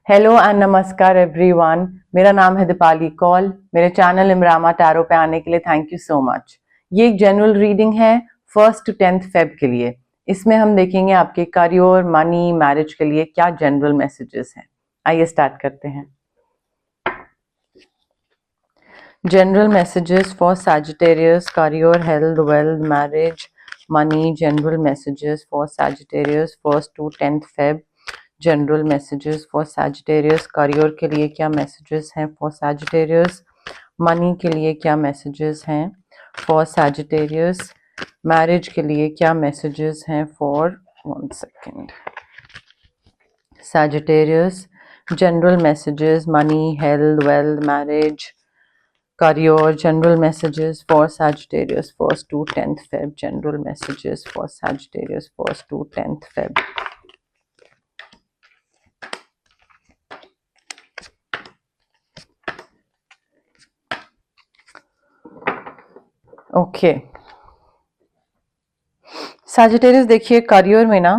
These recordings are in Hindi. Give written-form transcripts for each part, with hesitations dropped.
हेलो एंड नमस्कार एवरीवन। मेरा नाम है दीपाली कौल। मेरे चैनल इमरामा टैरो पे आने के लिए थैंक यू सो मच। ये एक जनरल रीडिंग है 1st to 10th फेब के लिए। इसमें हम देखेंगे आपके करियर, मनी, मैरिज के लिए क्या जनरल मैसेजेस हैं। आइए स्टार्ट करते हैं। General messages for Sagittarius, career, health, wealth, marriage, money. General messages for Sagittarius 1st to 10th Feb. General messages for Sagittarius, career के लिए क्या मैसेजेस हैं फॉर सैजिटेरियस, मनी के लिए क्या मैसेजेस हैं फॉर सैजिटेरियस, मैरिज के लिए क्या मैसेजेस हैं for 1 second Sagittarius. General messages money, health, wealth, marriage, career. General messages for Sagittarius 1st to 10th Feb. General messages for Sagittarius 1st to 10th Feb. Okay Sagittarius, देखिए करियर में ना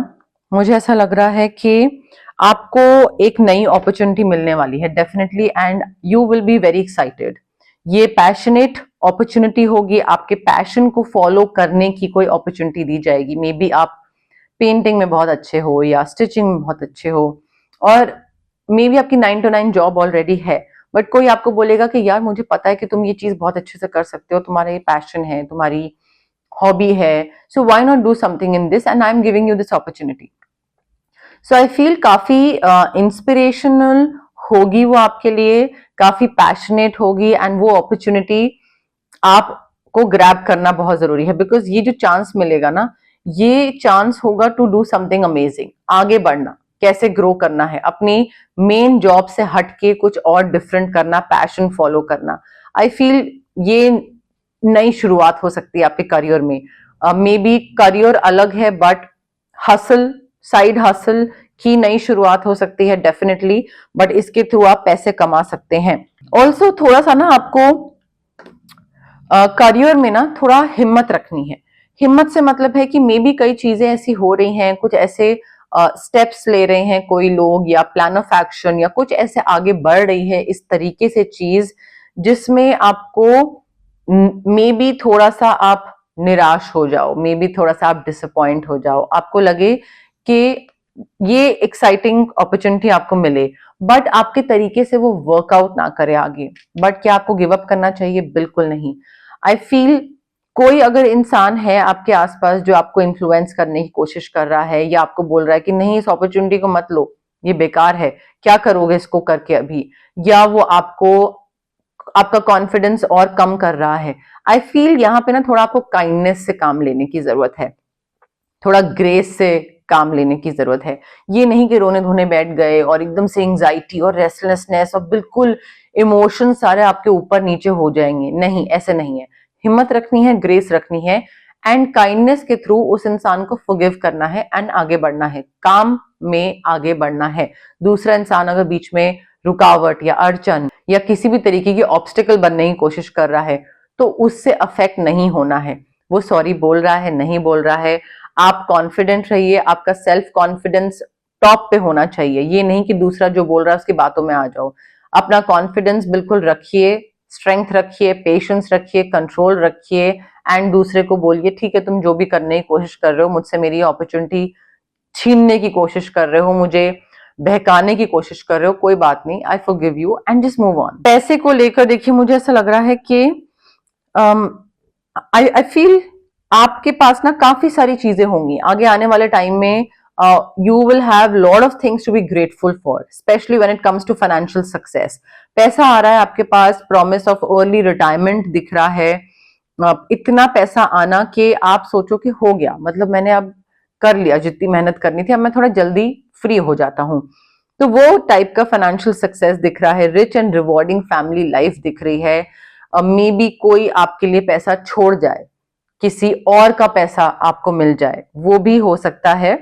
मुझे ऐसा लग रहा है कि आपको एक नई अपॉर्चुनिटी मिलने वाली है definitely, and you will be very excited. ये पैशनेट अपॉर्चुनिटी होगी, आपके पैशन को फॉलो करने की कोई अपॉर्चुनिटी दी जाएगी। मे बी आप पेंटिंग में बहुत अच्छे हो या स्टिचिंग में बहुत अच्छे हो, और मे बी आपकी 9 to 9 जॉब ऑलरेडी है, बट कोई आपको बोलेगा कि यार मुझे पता है कि तुम ये चीज बहुत अच्छे से कर सकते हो, तुम्हारा ये पैशन है, तुम्हारी हॉबी है, so why not do something in this and I am giving you this opportunity. So I feel काफी इंस्पिरेशनल होगी वो आपके लिए, काफी पैशनेट होगी, एंड वो अपॉर्चुनिटी आपको ग्रैब करना बहुत जरूरी है, बिकॉज ये जो चांस मिलेगा ना, ये चांस होगा टू डू समथिंग अमेजिंग, आगे बढ़ना, कैसे ग्रो करना है, अपनी मेन जॉब से हटके कुछ और डिफरेंट करना, पैशन फॉलो करना। आई फील ये नई शुरुआत हो सकती है आपके करियर में। मे बी करियर अलग है, बट हसल, साइड हसल की नई शुरुआत हो सकती है डेफिनेटली, बट इसके थ्रू आप पैसे कमा सकते हैं। ऑल्सो थोड़ा सा ना आपको करियर में ना थोड़ा हिम्मत रखनी है। हिम्मत से मतलब है कि मे बी कई चीजें ऐसी हो रही हैं, कुछ ऐसे स्टेप्स ले रहे हैं कोई लोग, या प्लान ऑफ एक्शन, या कुछ ऐसे आगे बढ़ रही है इस तरीके से चीज, जिसमें आपको मे बी थोड़ा सा आप निराश हो जाओ, मे बी थोड़ा सा आप डिसअपॉइंट हो जाओ, आपको लगे कि ये एक्साइटिंग अपॉर्चुनिटी आपको मिले, बट आपके तरीके से वो वर्कआउट ना करे आगे। बट क्या आपको गिव अप करना चाहिए? बिल्कुल नहीं। आई फील कोई अगर इंसान है आपके आसपास जो आपको इन्फ्लुएंस करने की कोशिश कर रहा है, या आपको बोल रहा है कि नहीं इस अपॉर्चुनिटी को मत लो, ये बेकार है, क्या करोगे इसको करके अभी, या वो आपको आपका कॉन्फिडेंस और कम कर रहा है, आई फील यहाँ पे ना थोड़ा आपको काइंडनेस से काम लेने की जरूरत है, थोड़ा ग्रेस से काम लेने की जरूरत है। ये नहीं कि रोने धोने बैठ गए और एकदम से एंजाइटी और रेस्टलेसनेस और बिल्कुल इमोशन सारे आपके ऊपर नीचे हो जाएंगे, नहीं, ऐसे नहीं है। हिम्मत रखनी है, ग्रेस रखनी है, एंड काइंडनेस के थ्रू उस इंसान को फॉरगिव करना है, एंड आगे बढ़ना है, काम में आगे बढ़ना है। दूसरा इंसान अगर बीच में रुकावट या अड़चन या किसी भी तरीके की ऑब्स्टिकल बनने की कोशिश कर रहा है, तो उससे अफेक्ट नहीं होना है। वो सॉरी बोल रहा है, नहीं बोल रहा है, आप कॉन्फिडेंट रहिए, आपका सेल्फ कॉन्फिडेंस टॉप पे होना चाहिए। ये नहीं कि दूसरा जो बोल रहा है उसकी बातों में आ जाओ। अपना कॉन्फिडेंस बिल्कुल रखिए, स्ट्रेंथ रखिए, पेशेंस रखिए, कंट्रोल रखिए, एंड दूसरे को बोलिए ठीक है तुम जो भी करने की कोशिश कर रहे हो, मुझसे मेरी अपॉर्चुनिटी छीनने की कोशिश कर रहे हो, मुझे बहकाने की कोशिश कर रहे हो, कोई बात नहीं, I forgive you and just move on. पैसे को लेकर देखिए मुझे ऐसा लग रहा है कि आई फील आपके पास ना काफी सारी चीजें होंगी आगे आने वाले टाइम में। You will have lot of things to be grateful for, especially when it comes to financial success. पैसा आ रहा है आपके पास, प्रॉमिस ऑफ अर्ली रिटायरमेंट दिख रहा है। इतना पैसा आना कि आप सोचो कि हो गया, मतलब मैंने अब कर लिया जितनी मेहनत करनी थी, अब मैं थोड़ा जल्दी फ्री हो जाता हूँ, तो वो टाइप का फाइनेंशियल सक्सेस दिख रहा है। Rich and rewarding family life दिख रही है। मे बी कोई आपके लिए पैसा छोड़ जाए, किसी और का पैसा आपको मिल जाए, वो भी हो सकता है,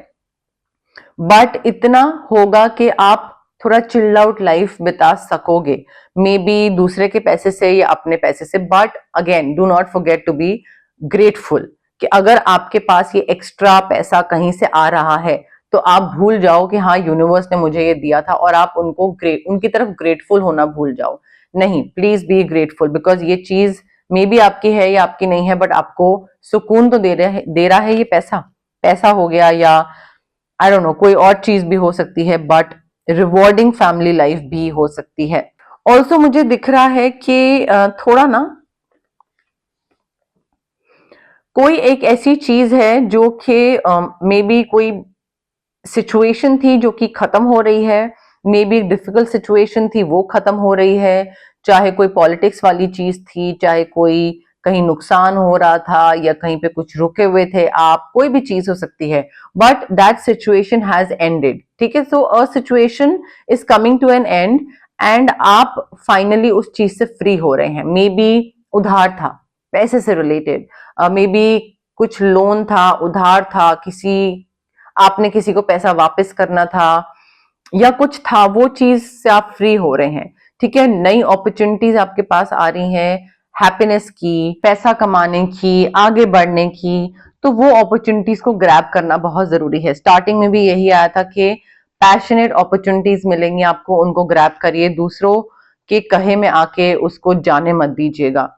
बट इतना होगा कि आप थोड़ा चिल्ड आउट लाइफ बिता सकोगे, मे बी दूसरे के पैसे से या अपने पैसे से। But again do not forget to be grateful, कि अगर आपके पास ये एक्स्ट्रा पैसा कहीं से आ रहा है तो तो आप भूल जाओ कि हाँ यूनिवर्स ने मुझे ये दिया था, और आप उनकी तरफ ग्रेटफुल होना भूल जाओ। नहीं, प्लीज बी ग्रेटफुल, बिकॉज ये चीज मे बी आपकी है या आपकी नहीं है, बट आपको सुकून तो दे रहा है ये पैसा। पैसा हो गया, या आई डोंट नो कोई और चीज भी हो सकती है, बट रिवॉर्डिंग फैमिली लाइफ भी हो सकती है। ऑल्सो मुझे दिख रहा है कि थोड़ा ना कोई एक ऐसी चीज है जो कि मे बी कोई सिचुएशन थी जो कि खत्म हो रही है, मे बी डिफिकल्ट सिचुएशन थी वो खत्म हो रही है, चाहे कोई पॉलिटिक्स वाली चीज थी, चाहे कोई कहीं नुकसान हो रहा था, या कहीं पे कुछ रुके हुए थे आप, कोई भी चीज हो सकती है, but that situation has ended. ठीक है, so a situation is coming to an end, and आप फाइनली उस चीज से फ्री हो रहे हैं। मे बी उधार था, पैसे से रिलेटेड, मे बी कुछ लोन था, उधार था, आपने किसी को पैसा वापस करना था, या कुछ था, वो चीज से आप फ्री हो रहे हैं। ठीक है, नई अपॉर्चुनिटीज आपके पास आ रही हैं, हैप्पीनेस की, पैसा कमाने की, आगे बढ़ने की, तो वो अपॉर्चुनिटीज को ग्रैब करना बहुत जरूरी है। स्टार्टिंग में भी यही आया था कि पैशनेट अपॉर्चुनिटीज मिलेंगी आपको, उनको ग्रैब करिए, दूसरों के कहे में आके उसको जाने मत दीजिएगा।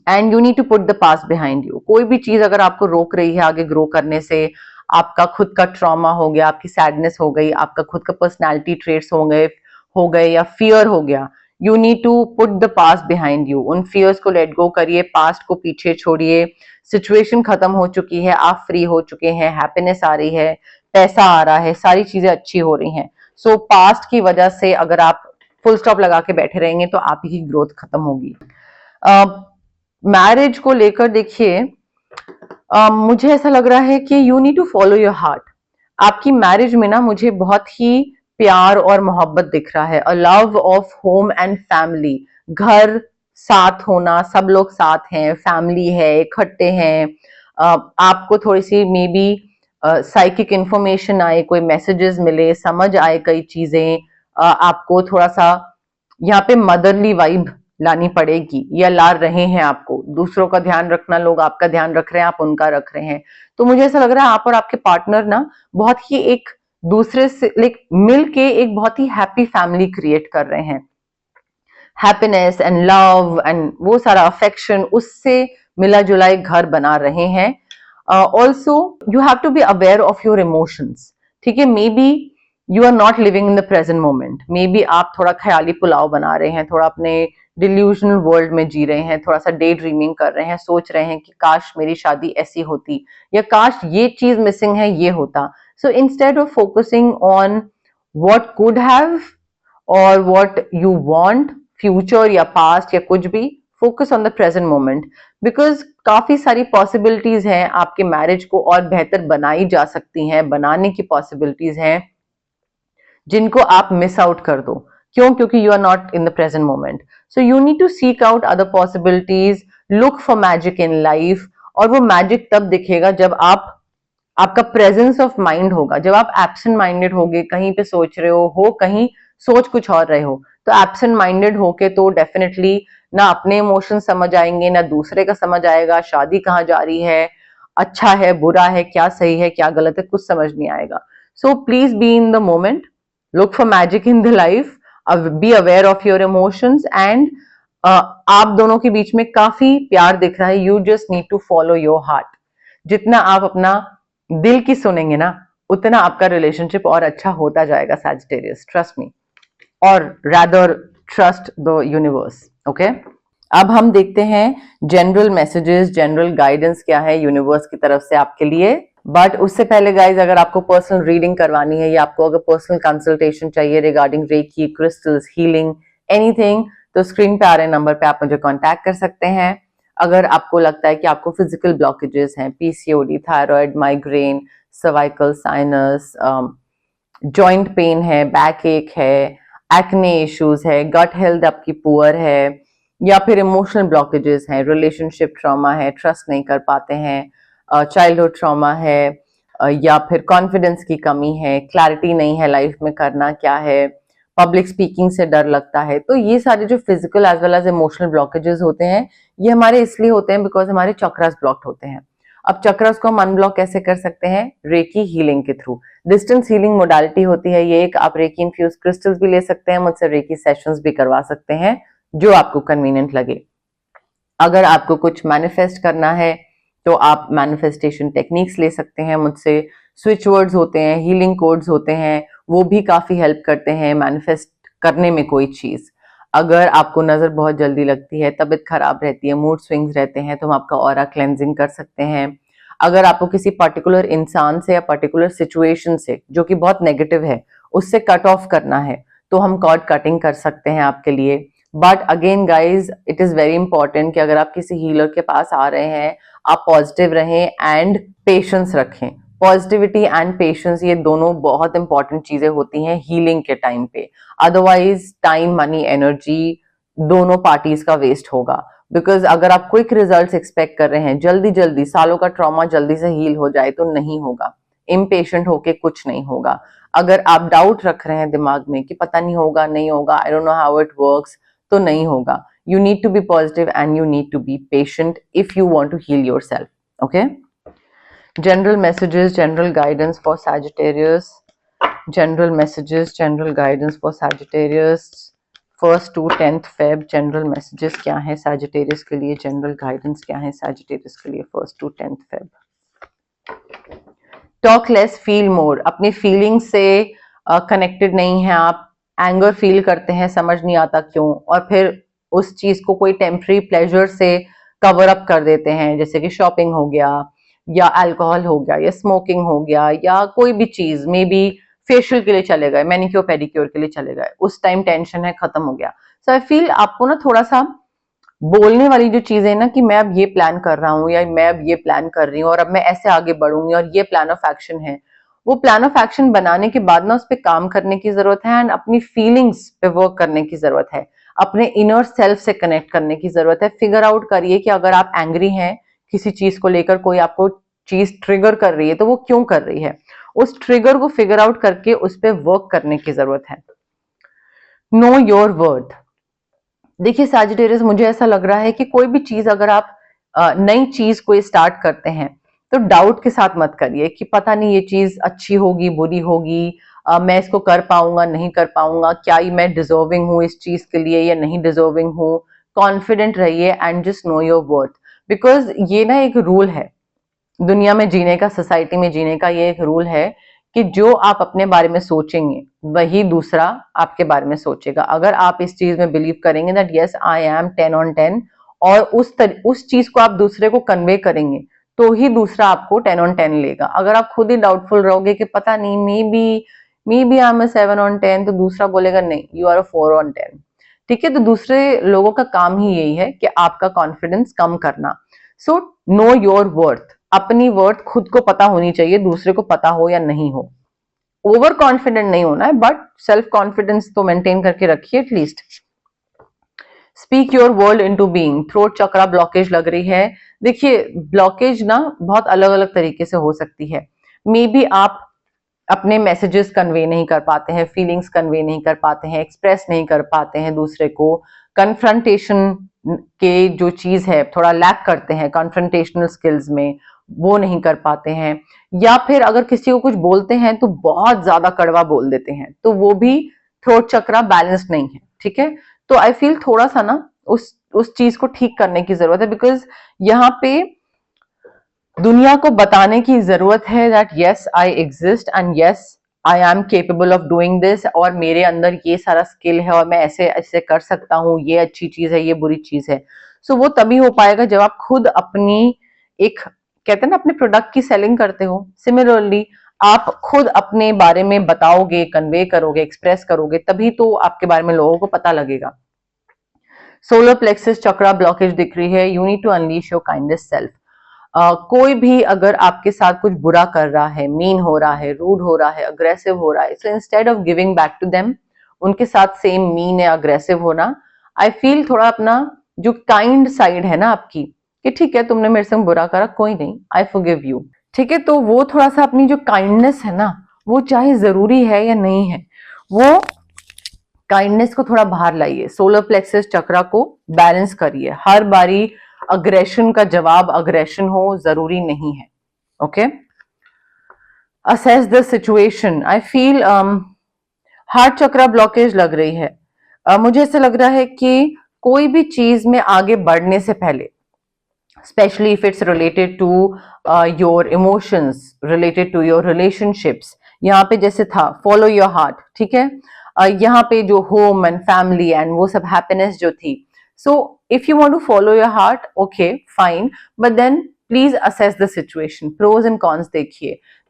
And you need to put the past behind you. कोई भी चीज अगर आपको रोक रही है आगे ग्रो करने से, आपका खुद का ट्रॉमा हो गया, आपकी सैडनेस हो गई, आपका खुद का पर्सनैलिटी ट्रेट्स हो गए या फियर हो गया, you need to put the past behind you. उन फियर्स को लेट गो करिए, पास्ट को पीछे छोड़िए, सिचुएशन खत्म हो चुकी है, आप फ्री हो चुके हैं, हैप्पीनेस आ रही है, पैसा आ रहा है, सारी चीजें अच्छी हो रही हैं। सो पास्ट की वजह से अगर आप फुल स्टॉप लगा के बैठे रहेंगे तो आप ही की ग्रोथ खत्म होगी। मैरिज को लेकर देखिए, मुझे ऐसा लग रहा है कि you need to follow your heart. आपकी मैरिज में ना मुझे बहुत ही प्यार और मोहब्बत दिख रहा है, a love of home and family. घर साथ होना, सब लोग साथ हैं, फैमिली है, इकट्ठे हैं। आपको थोड़ी सी मे बी साइकिक इंफॉर्मेशन आए, कोई मैसेजेस मिले, समझ आए कई चीजें, आपको थोड़ा सा यहाँ पे मदरली वाइब लानी पड़ेगी, या ला रहे हैं आपको। दूसरों का ध्यान रखना, लोग आपका ध्यान रख रहे हैं, आप उनका रख रहे हैं, तो मुझे ऐसा लग रहा है आप और आपके पार्टनर ना बहुत ही एक दूसरे से मिल के एक बहुत ही हैप्पी फैमिली क्रिएट कर रहे हैं। हैप्पीनेस एंड लव एंड वो सारा अफेक्शन, उससे मिला जुला एक घर बना रहे हैं। Also you have to be aware of your emotions. ठीक है, maybe you are not living in the present moment, maybe आप थोड़ा ख्याली पुलाव बना रहे हैं, थोड़ा अपने डिल्यूजनल वर्ल्ड में जी रहे हैं, थोड़ा सा डे ड्रीमिंग कर रहे हैं, सोच रहे हैं कि काश मेरी शादी ऐसी होती, या काश ये चीज मिसिंग है, ये होता। सो instead of focusing on what could have और व्हाट यू वांट, फ्यूचर या पास्ट या कुछ भी, focus on the present moment, because काफी सारी पॉसिबिलिटीज हैं, आपके मैरिज को और बेहतर बनाई जा सकती हैं, बनाने की पॉसिबिलिटीज हैं, जिनको आप मिस आउट कर दो। क्यों? क्योंकि you are not in the present moment. So you need to seek out other possibilities, look for magic in life. और वो मैजिक तब दिखेगा जब आपका प्रेजेंस ऑफ माइंड होगा, जब आप एब्सेंट माइंडेड होगे, कहीं पे सोच रहे हो कहीं सोच कुछ और रहे हो, तो एब्सेंट माइंडेड होके तो डेफिनेटली ना अपने इमोशन समझ आएंगे, ना दूसरे का समझ आएगा, शादी कहाँ जा रही है, अच्छा है, बुरा है, क्या सही है, क्या गलत है, कुछ समझ नहीं आएगा। So please be in the moment, look for magic in the life, be aware of your emotions, and आप दोनों के बीच में काफी प्यार दिख रहा है। You just need to follow your heart। जितना आप अपना दिल की सुनेंगे ना, उतना आपका रिलेशनशिप और अच्छा होता जाएगा सैजिटेरियस, ट्रस्ट मी, और rather trust the universe. Okay, अब हम देखते हैं जनरल मैसेजेस, जनरल गाइडेंस क्या है यूनिवर्स की तरफ से आपके लिए। बट उससे पहले गाइज, अगर आपको पर्सनल रीडिंग करवानी है, या आपको अगर पर्सनल कंसल्टेशन चाहिए regarding reiki, crystals, healing, anything, तो स्क्रीन पे आ रहे नंबर पे आप मुझे कांटेक्ट कर सकते हैं। अगर आपको लगता है कि आपको फिजिकल ब्लॉकेजेस हैं, PCOD, thyroid, migraine, cervical, sinus, joint pain है, बैक एक है, एक्ने इश्यूज है, गट हेल्थ आपकी पुअर है, या फिर इमोशनल ब्लॉकेजेस हैं, रिलेशनशिप ट्रॉमा है, ट्रस्ट नहीं कर पाते हैं, चाइल्डहुड ट्रॉमा है, या फिर कॉन्फिडेंस की कमी है, क्लैरिटी नहीं है लाइफ में करना क्या है, पब्लिक स्पीकिंग से डर लगता है, तो ये सारे जो physical as well as emotional blockages होते हैं, ये हमारे इसलिए होते हैं बिकॉज हमारे चक्रास ब्लॉक्ड होते हैं। अब चक्रस को हम अनब्लॉक कैसे कर सकते हैं? रेकी हीलिंग के थ्रू। डिस्टेंस हीलिंग मोडालिटी होती है ये एक, आप रेकी इन्फ्यूज क्रिस्टल्स भी ले सकते हैं, मुझसे रेकी सेशंस भी करवा सकते हैं, जो आपको कन्वीनियंट लगे। अगर आपको कुछ मैनिफेस्ट करना है तो आप मैनिफेस्टेशन टेक्निक्स ले सकते हैं मुझसे। स्विच वर्ड्स होते हैं, हीलिंग कोड्स होते हैं, वो भी काफी हेल्प करते हैं मैनिफेस्ट करने में कोई चीज। अगर आपको नजर बहुत जल्दी लगती है, तबीयत खराब रहती है, मूड स्विंग्स रहते हैं, तो हम आपका ऑरा क्लेंजिंग कर सकते हैं। अगर आपको किसी पर्टिकुलर इंसान से या पर्टिकुलर सिचुएशन से जो कि बहुत नेगेटिव है उससे कट ऑफ करना है, तो हम कॉर्ड कटिंग कर सकते हैं आपके लिए। But again guys, it is very important कि अगर आप किसी हीलर के पास आ रहे हैं, आप पॉजिटिव रहें एंड पेशेंस रखें। पॉजिटिविटी एंड पेशेंस ये दोनों बहुत इंपॉर्टेंट चीजें होती हैं हीलिंग के टाइम पे। अदरवाइज टाइम, मनी, एनर्जी दोनों पार्टीज का वेस्ट होगा। बिकॉज अगर आप क्विक रिजल्ट्स एक्सपेक्ट कर रहे हैं, जल्दी जल्दी सालों का ट्रॉमा जल्दी से हील हो जाए, तो नहीं होगा। इम्पेशेंट होके कुछ नहीं होगा। अगर आप डाउट रख रहे हैं दिमाग में कि पता नहीं होगा, नहीं होगा, I don't know how it works, तो नहीं होगा। You need to be positive and you need to be patient if you want to heal yourself. Okay? General messages, general guidance for Sagittarius. General messages, general guidance for Sagittarius. 1st to 10th Feb. General messages क्या है Sagittarius के लिए? General guidance क्या है Sagittarius के लिए 1st to 10th Feb? Talk less, feel more. अपनी feelings से connected नहीं है आप, एंगर फील करते हैं, समझ नहीं आता क्यों, और फिर उस चीज को कोई टेम्पररी प्लेजर से कवर अप कर देते हैं, जैसे कि शॉपिंग हो गया या अल्कोहल हो गया या स्मोकिंग हो गया या कोई भी चीज, मे बी फेशियल के लिए चले गए, मैनिक्योर पेडिक्योर के लिए चले गए, उस टाइम टेंशन है, खत्म हो गया। सो आई फील आपको ना थोड़ा सा बोलने वाली जो चीजें ना कि मैं अब ये प्लान कर रहा हूँ या मैं अब ये प्लान कर रही हूँ और अब मैं ऐसे आगे बढ़ूंगी और ये प्लान ऑफ एक्शन है, वो प्लान ऑफ एक्शन बनाने के बाद ना उस पर काम करने की जरूरत है एंड अपनी फीलिंग्स पे वर्क करने की जरूरत है, अपने इनर सेल्फ से कनेक्ट करने की जरूरत है। फिगर आउट करिए कि अगर आप एंग्री हैं किसी चीज को लेकर, कोई आपको चीज ट्रिगर कर रही है, तो वो क्यों कर रही है, उस ट्रिगर को फिगर आउट करके उस पर वर्क करने की जरूरत है। Know your worth. देखिए सैजिटेरियस, मुझे ऐसा लग रहा है कि कोई भी चीज अगर आप नई चीज को स्टार्ट करते हैं तो डाउट के साथ मत करिए कि पता नहीं ये चीज अच्छी होगी, बुरी होगी, मैं इसको कर पाऊंगा, नहीं कर पाऊंगा, क्या मैं डिजर्विंग हूँ इस चीज के लिए या नहीं डिजर्विंग हूँ। कॉन्फिडेंट रहिए and just know your worth. Because ये ना एक रूल है दुनिया में जीने का, सोसाइटी में जीने का, ये एक रूल है कि जो आप अपने बारे में सोचेंगे वही दूसरा आपके बारे में सोचेगा। अगर आप इस चीज में बिलीव करेंगे that yes I am 10 on 10 और उस चीज को आप दूसरे को कन्वे करेंगे तो ही दूसरा आपको 10 on 10 लेगा। अगर आप खुद ही डाउटफुल रहोगे कि पता नहीं, maybe I am 7 on 10, तो दूसरा बोलेगा नहीं, यू आर 4 on 10। ठीक है, तो दूसरे लोगों का काम ही यही है कि आपका कॉन्फिडेंस कम करना। So know your worth. अपनी वर्थ खुद को पता होनी चाहिए, दूसरे को पता हो या नहीं हो। ओवर कॉन्फिडेंट नहीं होना है, बट सेल्फ कॉन्फिडेंस तो मेंटेन करके रखिए at least. Speak your world into being. Throat chakra blockage लग रही है। देखिए ब्लॉकेज ना बहुत अलग अलग तरीके से हो सकती है। मे बी आप अपने मैसेजेस कन्वे नहीं कर पाते हैं, फीलिंग्स कन्वे नहीं कर पाते हैं, एक्सप्रेस नहीं कर पाते हैं दूसरे को, कन्फ्रंटेशन के जो चीज है थोड़ा लैक करते हैं कन्फ्रंटेशनल स्किल्स में, वो नहीं कर पाते हैं, या फिर अगर किसी को कुछ बोलते हैं तो बहुत ज्यादा कड़वा बोल देते हैं, तो वो भी थ्रोट चक्रा बैलेंस नहीं है। ठीक है, तो आई फील थोड़ा सा ना उस चीज को ठीक करने की जरूरत है। बिकॉज यहाँ पे दुनिया को बताने की जरूरत है that yes I exist and yes I am capable of doing this, और मेरे अंदर ये सारा स्किल है और मैं ऐसे ऐसे कर सकता हूँ, ये अच्छी चीज है, ये बुरी चीज है। सो वो तभी हो पाएगा जब आप खुद अपनी एक, कहते हैं ना, अपने प्रोडक्ट की सेलिंग करते हो। सिमिलरली आप खुद अपने बारे में बताओगे, कन्वे करोगे, एक्सप्रेस करोगे, तभी तो आपके बारे में लोगों को पता लगेगा। सोलर प्लेक्सस चक्रा ब्लॉकेज दिख रही है। You need to unleash your kindest self. कोई भी अगर आपके साथ कुछ बुरा कर रहा है, मीन हो रहा है, रूड हो रहा है, अग्रेसिव हो रहा है, so instead of giving back to them, उनके साथ सेम मीन या अग्रेसिव होना, आई फील थोड़ा अपना जो काइंड साइड है ना आपकी, कि ठीक है तुमने मेरे से बुरा करा, कोई नहीं, आई फॉरगिव यू। ठीक है, तो वो थोड़ा सा अपनी जो काइंडनेस है ना, वो चाहे जरूरी है या नहीं है, वो काइंडनेस को थोड़ा बाहर लाइए। सोलर प्लेक्सस चक्रा को बैलेंस करिए। हर बारी अग्रेशन का जवाब अग्रेशन हो, जरूरी नहीं है। Okay, assess the situation. I feel heart chakra blockage लग रही है। मुझे ऐसा लग रहा है कि कोई भी चीज में आगे बढ़ने से पहले, especially if it's related to your emotions, related to your relationships, यहाँ पे जैसे था follow your heart, ठीक है, यहाँ पे जो home and family and वो सब happiness जो थी, so if you want to follow your heart, okay fine, but then please assess the situation, pros and cons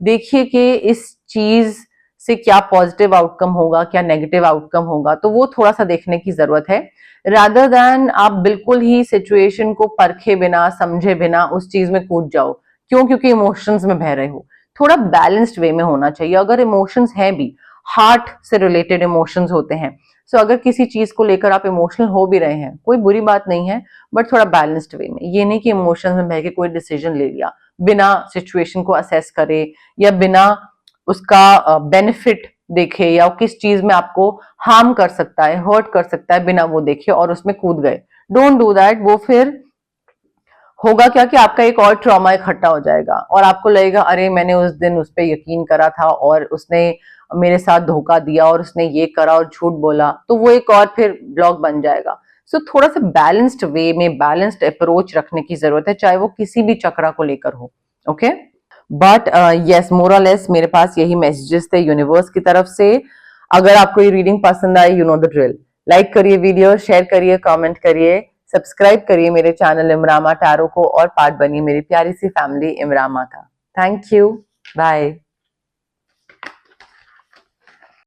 देखिए कि इस चीज से क्या पॉजिटिव आउटकम होगा, क्या नेगेटिव आउटकम होगा, तो वो थोड़ा सा देखने की जरूरत है, रादर देन आप बिल्कुल ही सिचुएशन को परखे बिना, समझे बिना उस चीज में कूद जाओ। क्यों? क्योंकि इमोशंस में बह रहे हो। थोड़ा बैलेंस्ड वे में होना चाहिए। अगर इमोशंस हैं भी, हार्ट से रिलेटेड इमोशंस होते हैं, सो अगर किसी चीज को लेकर आप इमोशनल हो भी रहे हैं, कोई बुरी बात नहीं है, बट थोड़ा बैलेंस्ड वे में। ये नहीं कि इमोशंस में बह के कोई डिसीजन ले लिया बिना सिचुएशन को असेस करे या बिना उसका बेनिफिट देखे या किस चीज में आपको हार्म कर सकता है, हर्ट कर सकता है, बिना वो देखे और उसमें कूद गए। Don't do that. वो फिर होगा क्या कि आपका एक और ट्रॉमा इकट्ठा हो जाएगा और आपको लगेगा अरे मैंने उस दिन उस पर यकीन करा था और उसने मेरे साथ धोखा दिया और उसने ये करा और झूठ बोला, तो वो एक और फिर ब्लॉक बन जाएगा। सो थोड़ा सा बैलेंस्ड वे में, बैलेंस्ड अप्रोच रखने की जरूरत है, चाहे वो किसी भी चक्रा को लेकर हो। ओके, बट यस, मोर और लेस मेरे पास यही मैसेजेस थे यूनिवर्स की तरफ से। अगर आपको ये रीडिंग पसंद आई, you know the drill, like करिए वीडियो, शेयर करिए, कमेंट करिए, सब्सक्राइब करिए मेरे चैनल इमरामा टैरो को और पार्ट बनिए मेरी प्यारी सी फैमिली इमरामा का। Thank you, bye.